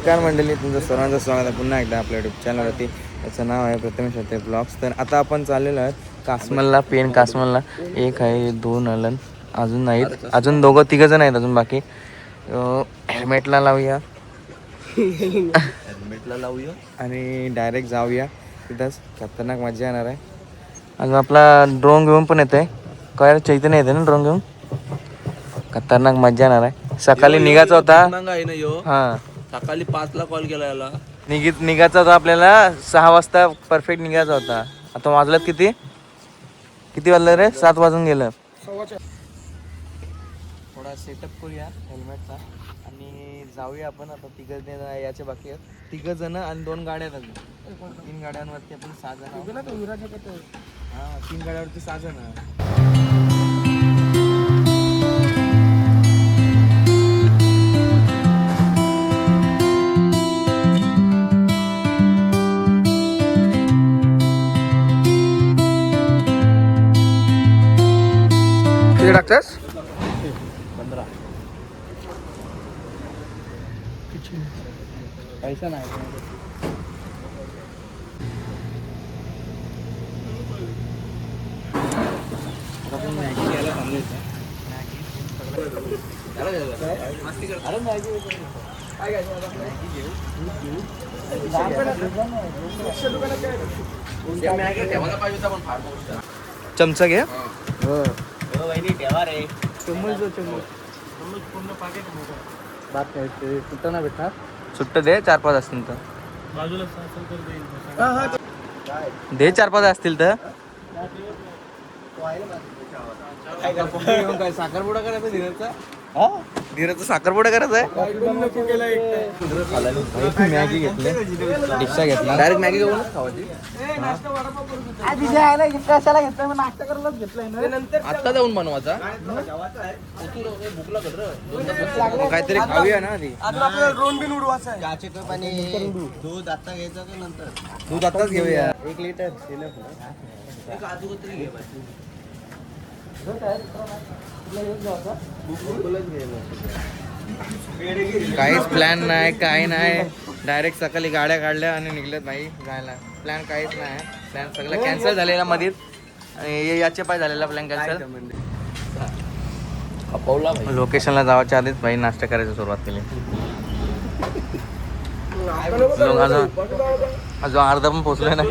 नमस्कार मंडळी, तुमचं सर्वांचं स्वागत आहे पुन्हा एकदा आपल्या यूट्यूब चॅनलवरती. त्याचं नाव आहे प्रथमेश होते ब्लॉग्स. तर आता आपण चाललेलो आहे कासमलला, पेन कासमलला. एक आहे, दोन आलं, अजून नाहीत, अजून दोघं तिघंजण आहेत अजून बाकी. हेल्मेटला लावूया आणि डायरेक्ट जाऊया तिथंच. खतरनाक मजा येणार आहे. अजून आपला ड्रोन घेऊन पण येत आहे, काय चैतन्य येते ना ड्रोन घेऊन. खतरनाक मजा येणार आहे. सकाळी निघायचा होता. हा, सकाळी 5ला कॉल केला याला. निघायचा होता आपल्याला 6 वाजता परफेक्ट निघायचा होता. आता वाजलं किती वाजलं रे? 7 वाजून गेलं. थोडा सेटअप करूया हेल्मेटचा आणि जाऊया आपण. आता तिघं याचे बाकी आहेत, 3 जण आणि 2 गाड्या आहेत अजून. 3 गाड्यांवरती आपण 6 जण. हा, 3 गाड्यावरती 6 जण. किती टाकतास? 15. पैसा नाही. मॅगी घ्यायला सांगायचं. चमचा घे. सुट्ट दे, 4-5 असतील तर दे. 4-5 असतील तर काय साखरपुडा करायचा धीरजचा? धीरजचा साखरपुडा करायचा आहे. मॅगी घेतली, डिशा घेतला, डायरेक्ट मॅगी घेऊनच खावायची. आत्ता जाऊन बनवायचा. काहीतरी खाऊया ना आधी. ड्रोन बिन उडवायचा आहे. आणि दूध आता घ्यायचं का नंतर? दूध आताच घेऊया. 1 लिटर. काहीच प्लॅन नाही, काय नाही. डायरेक्ट सकाळी गाड्या काढल्या आणि निघल्यात भाई जायला. प्लॅन काहीच नाही. प्लॅन सगळं कॅन्सल झालेला मध्येच. आणि याचे पाय झालेला प्लॅन कॅन्सल. लोकेशनला जावायच्या आधीच भाई नाश्ता करायची सुरुवात केली. अजून अर्धा पण पोचलोय नाही.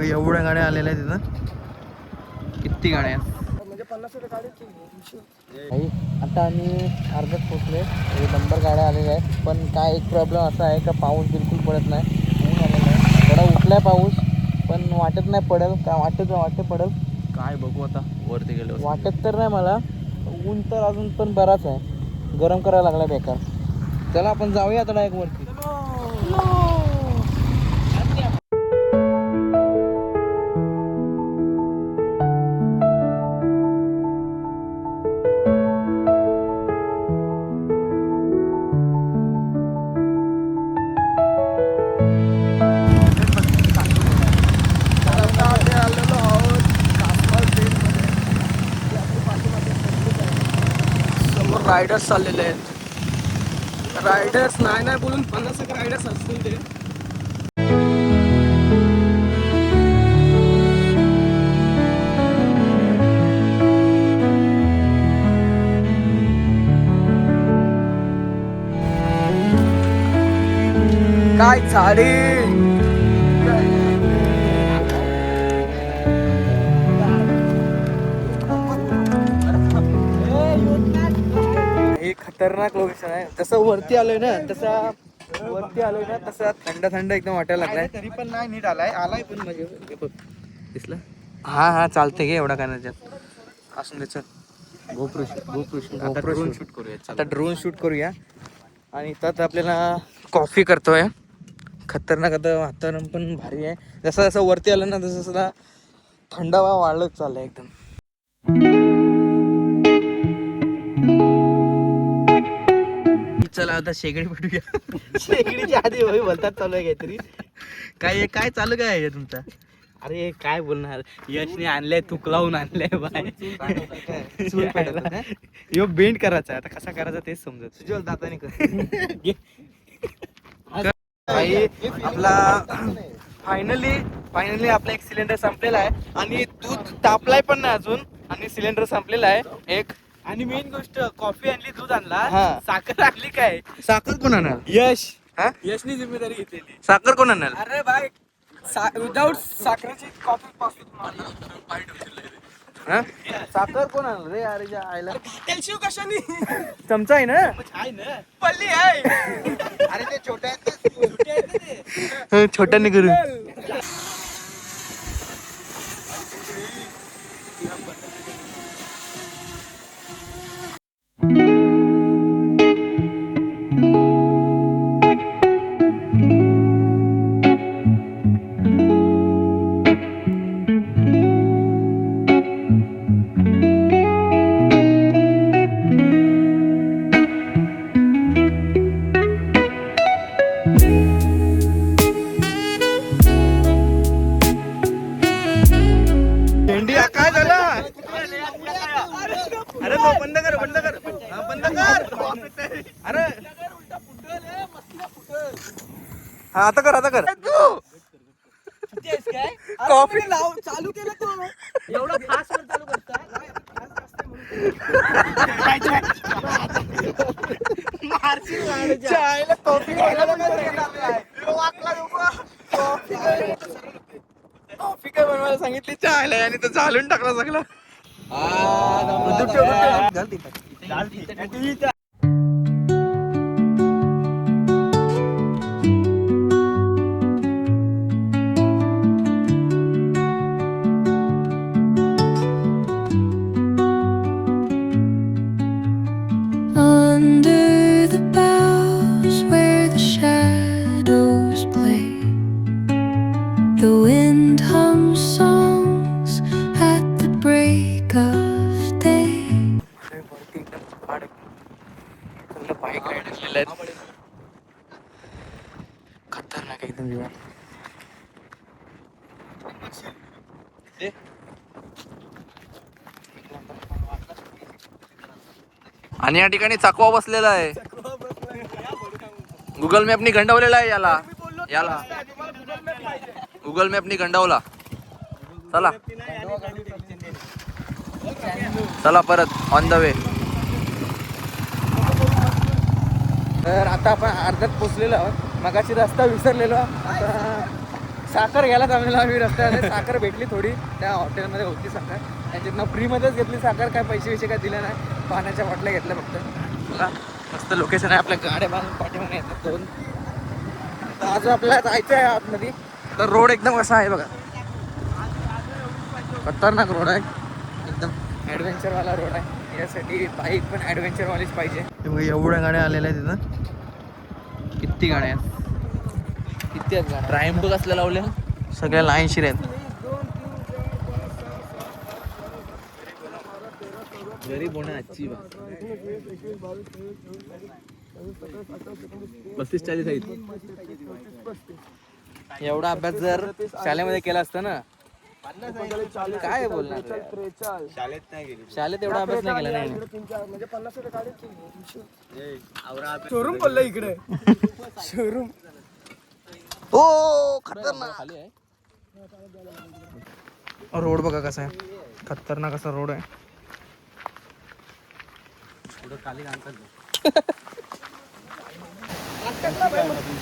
एवढ्या गाड्या आलेल्या आहेत तिथं. किती गाड्या म्हणजे 50 गाडी. आता आम्ही अर्ध्यात पोचले. नंबर गाड्या आलेल्या आहेत. पण काय एक प्रॉब्लेम असा आहे का पाऊस बिलकुल पडत नाही. ऊन आलेलं आहे, थोडा उठलाय पाऊस, पण वाटत नाही पडेल. का वाटत पडेल काय बघू आता वरती गेलो. वाटत तर नाही मला. ऊन तर अजून पण बराच आहे, गरम करायला लागला बेकार. चला आपण जाऊया आता डायरेक्ट वरती. रायडर्स चाललेले आहेत. रायडर्स नाही बोलून 50 रायडर्स असतील ते. काय झाडी. खतरनाक लोकेशन आहे. जसं वरती आलोय ना तसा वरती आलोय ना तसं थंड थंड एकदम वाटायला लागलाय. तरी पण नाही नीट आलाय पण म्हणजे दिसलं? हा चालतंय घे एवढा काय त्याच्यात असून द्यायचं. गोप्रो शूट करूया. आता ड्रोन शूट करूया आणि त्यात आपल्याला कॉफी करतोय. खतरनाक आता वातावरण पण भारी आहे. जसं जसं वरती आलं ना तसं तसं थंडावा वाढत चाललाय एकदम. चला आता शेगडी भेटूया. शेगडीच्या आधी बोलतात चालू आहे काहीतरी. काय चालू काय आहे तुमचा? अरे काय बोलणार, यशने आणलंय तुक लावून आणलंय बाय. यो बेंड करायचा आता कसा करायचा तेच समजत. सुजल दाताने कर. आपला फायनली आपला एक सिलेंडर संपलेला आहे आणि दूध तापलाय पण नाही अजून आणि सिलेंडर संपलेला आहे एक. आणि मेन गोष्ट कॉफी आणली, दूध आणला, हा. साखर आणली काय? साखर कोण आणणार? यश हा? यशनी जिम्मेदारी घेतलेली. साखर कोण आणणार? अरे बाय विदाउट साखरेची कॉफी पासून हा? साखर कोण आणणार रे? अरे आईला कॅल्शियम कशाने चमचा आहे ना? आहे ना, पल्ली आहे. अरे ते छोट्या छोट्याने करू. काय झालं? अरे बंद कर बंद कर. अरे हा आता कर. कॉफी लाव चालू केलं तू एवढा फास्ट चालू करता. कॉफी काय बनवायला सांगितली चहाला आणि तो चालून टाकला सगळं. Under the boughs where the shadows play, the wind hums songs at the break of day. Bike ride असलेले आहेत. खतरनाक एकदम जीवन. आणि या ठिकाणी चकवा बसलेला आहे. गुगल मॅपनी गंडवलेला आहे याला गुगल मॅपनी गंडवला. चला परत ऑन द वे. तर आता आपण अर्ध्यात पोचलेलो आहोत. मगाशी रस्ता विसरलेलो. आता साखर घ्यायला जमलेलो आम्ही रस्त्यामध्ये. साखर भेटली थोडी त्या हॉटेलमध्ये होती साखर. त्यांच्यातनं फ्रीमध्येच घेतली साखर. काय पैसे काय दिले नाही. पाण्याच्या बाटल्या घेतल्या फक्त. बघा मस्त लोकेशन आहे. आपल्या गाड्या बांधून पाठीमागे येतात दोन. तर आज आपल्याला जायचं आहे आतमध्ये. तर रोड एकदम असा आहे बघा. खतरनाक रोड आहे एकदम. ॲडव्हेंचरवाला रोड आहे. यासाठी बाईक पण ॲडव्हेंचरवालीच पाहिजे. एवढ्या गाड्या आलेल्या आहेत तिथं. किती गाड्या आहेत. किती आहेत गाड्या. ट्रायम्प कसल्या लावल्या सगळ्या लाईनशीर आहेत. गरीब होणं अच्छी बात. 35-40 आहेत. एवढा अभ्यास जर शाळेमध्ये केला असता ना काय बोलणार. शाळेत एवढा अभ्यास नाही केला नाही. शोरूम बोलला इकडे. शोरूम हो खतरनाक खाली आहे. रोड बघा कसा आहे. खतरनाक असा रोड आहे.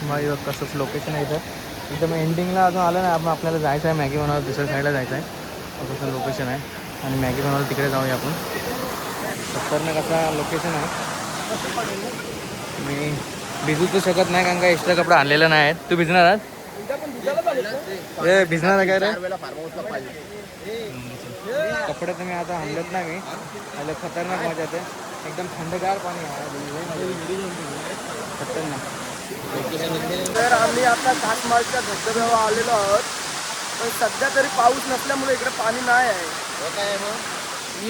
भाई कसंच लोकेशन आहे इथं मग एंडिंगला अजून आलं नाही. आपण आपल्याला जायचं आहे मॅगी बनवायला. दुसऱ्या साईडला जायचं आहे. कसं लोकेशन आहे आणि मॅगी बनवायला तिकडे जाऊया आपण. खतरनाक असा लोकेशन आहे. मी भिजू तर शकत नाही कारण का एक्स्ट्रा कपडा आणलेला नाही आहेत. तू भिजणार आहात? भिजणार आहे काय रे? कपडे तर मी आता आणलेत ना मी. आलं खतरनाक मजा येते. एकदम थंडगार पाणी आहे. खतरनाक. तर आम्ही आता कासमाळच्या धबधब्यावर आलेलो आहोत, पण सध्या तरी पाऊस नसल्यामुळे इकडे पाणी नाही आहे.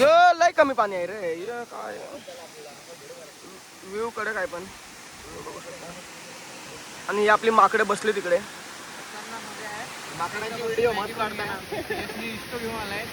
यो लय कमी पाणी आहे रे. इकडे काय व्ह्यू कडे काय पण. आणि ही आपली माकडे बसले तिकडे. माकडाची व्हिडिओ मस्त काढताना घेऊन आलाय.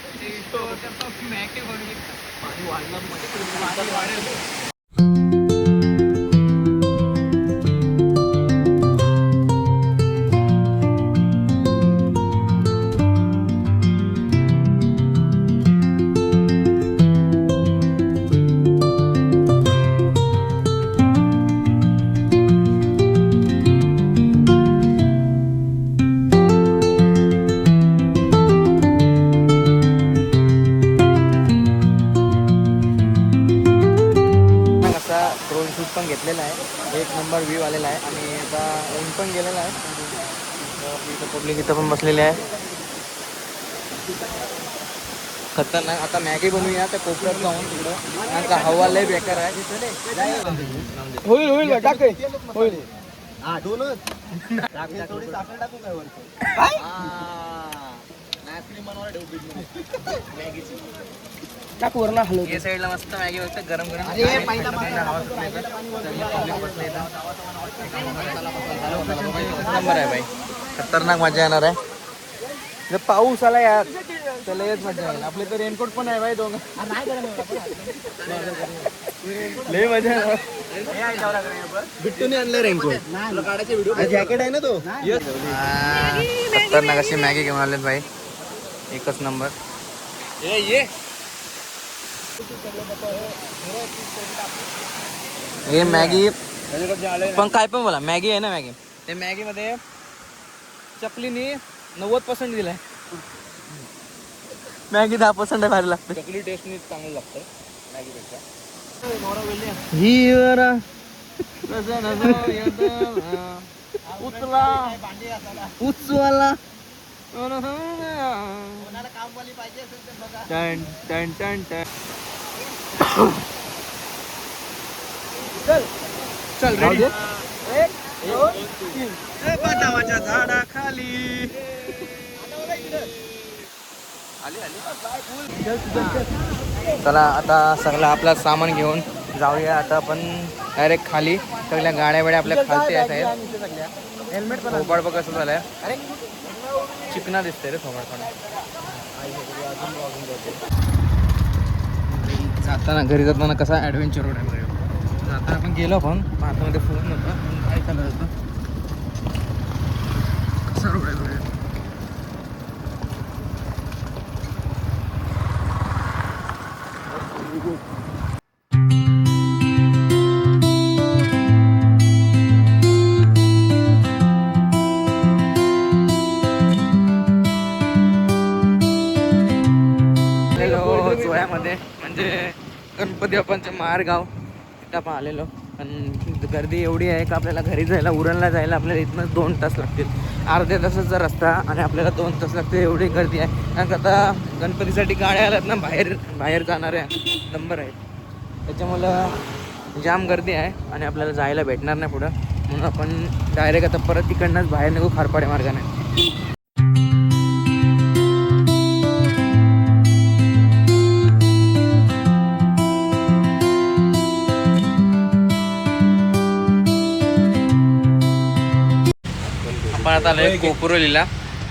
ड्रोन शूट पण घेतलेला आहे. एक नंबर व्ह्यू आलेला आहे आणि आता ऊन पण गेलेला आहे. इथं पब्लिक इथं पण बसलेले आहे. खतरनाक. आता मॅगी बनवूया त्या कोपऱ्यात जाऊन तिकडं कारण का हवा लय बेकार आहे. होईल होईल टाक होईल. टाक वरना हलव. या साईडला मस्त मॅगी बघतं गरम गरम. नंबर आहे भाई. खतरनाक मजा येणार आहे. जर पाऊस आला यार तर लयच मजा येईल. आपले तर रेनकोट पण आहे भाई दोघं. लय मजा येणार. बिट्टूने आणलं रेनकोट. जॅकेट आहे ना तो. खतरनाक अशी मॅगी घेऊन आलेत भाई. एकच नंबर. हे मॅगी पण काय पण बोला मॅगी आहे ना. मॅगी ते मॅगीमध्ये चपलीनी 90% दिलाय. मॅगी 10% भारी लागते. चकली टेस्टनी चांगलं लागतं मॅगीपेक्षा. उचवाला टन टन टन टन. चल रेडी. बदामाच्या झाडाखाली चला आता सगळं आपलं सामान घेऊन जाऊया. आता आपण डायरेक्ट खाली. सगळ्या गाड्या बिड्या आपल्या खालती आहेत. हेल्मेट पण थोपाड बघ कसं झालंय. चिकना दिसतंय रे थोपाड. जाताना घरी जाताना कसा ॲडव्हेंचर रोड आहे. जाताना आपण गेलो पण हातामध्ये फोन नव्हता. काय चालत होतं. कसा रोड आहे. सोयामध्ये म्हणजे गणपती बाप्पांचं मारगाव तिथं आपण आलेलो. पण गर्दी एवढी आहे का आपल्याला घरी जायला उरणला जायला आपल्याला इथनं 2 तास लागतील. अर्ध्या तासाचा रस्ता आणि आपल्याला 2 तास लागतील. एवढी गर्दी आहे कारण का आता गणपतीसाठी गाड्या आल्यात ना. बाहेर जाणाऱ्या नंबर आहेत. त्याच्यामुळं जाम गर्दी आहे आणि आपल्याला जायला भेटणार नाही पुढं. म्हणून आपण डायरेक्ट आता परत तिकडनंच बाहेर निघू खारपाडे मार्गाने. आपण आता आलोय कोपरोलीला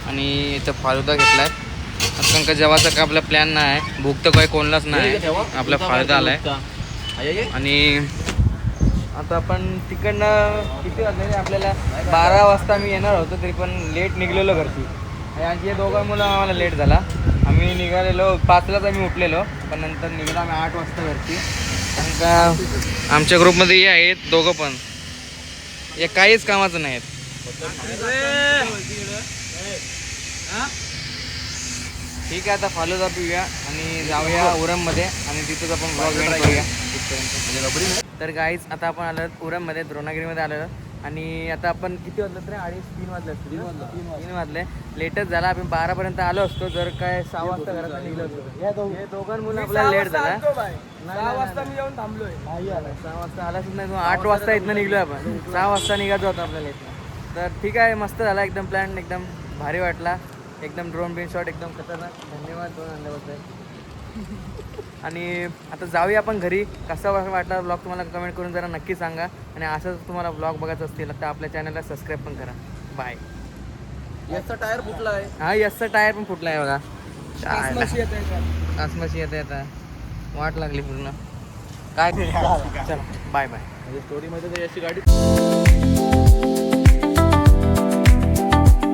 आणि इथं फालुदा घेतलाय. कारण का जेवायचा काय आपला प्लॅन नाही आहे. भूक तर काही कोणलाच नाही. आपला फालुदा आलाय आणि आता आपण तिकडनं किती वाजले आपल्याला 12 वाजता मी येणार होतो तरी पण लेट निघलेलो घरची. आणि हे दोघं मुलं आम्हाला लेट झाला. आम्ही निघालेलो 5लाच आम्ही उठलेलो पण नंतर निघालो आम्ही 8 वाजता घरची. कारण का आमच्या ग्रुपमध्ये हे आहेत दोघं पण हे काहीच कामाचं नाहीत. ठीक आहे आता फालुदा पिऊया आणि जाऊया उरममध्ये आणि तिथंच आपण ब्लॉग एंड करूया. तर गाईज आता आपण आलो उरममध्ये द्रोणागिरीमध्ये आलेलो आणि आता आपण किती वाजलं रे 2:30-3 वाजले असतील ना? 3 वाजले लेटच झाला. आपण 12पर्यंत आलो असतो जर काय 6 वाजता घरात निघलो असतो. हे दोघांमुळे आपल्याला लेट झाला. 6 वाजता मी येऊन थांबलोय. 6 वाजता आलाच नाही तू 8 वाजता इथनं निघलो आपण 6 वाजता निघायचं होतं आपल्याला इथनं. तर ठीक आहे मस्त झाला एकदम प्लॅन एकदम भारी वाटला एकदम ड्रोन बिन शॉट एकदम खतरनाक. धन्यवाद ड्रोन आणल्याबद्दल. आणि आता जाऊया आपण घरी. कसा वाटला ब्लॉग तुम्हाला कमेंट करून जरा नक्की सांगा आणि असंच तुम्हाला ब्लॉग बघायचं असतील तर आपल्या चॅनलला सबस्क्राईब पण करा. बाय. याचा टायर फुटला आहे. हा यसचा टायर पण फुटला आहे बघा. कासमाशी येत आहे. कासमाशी येते आता वाट लागली पूर्ण काय. चला बाय बाय. स्टोरीमध्ये तर याची गाडी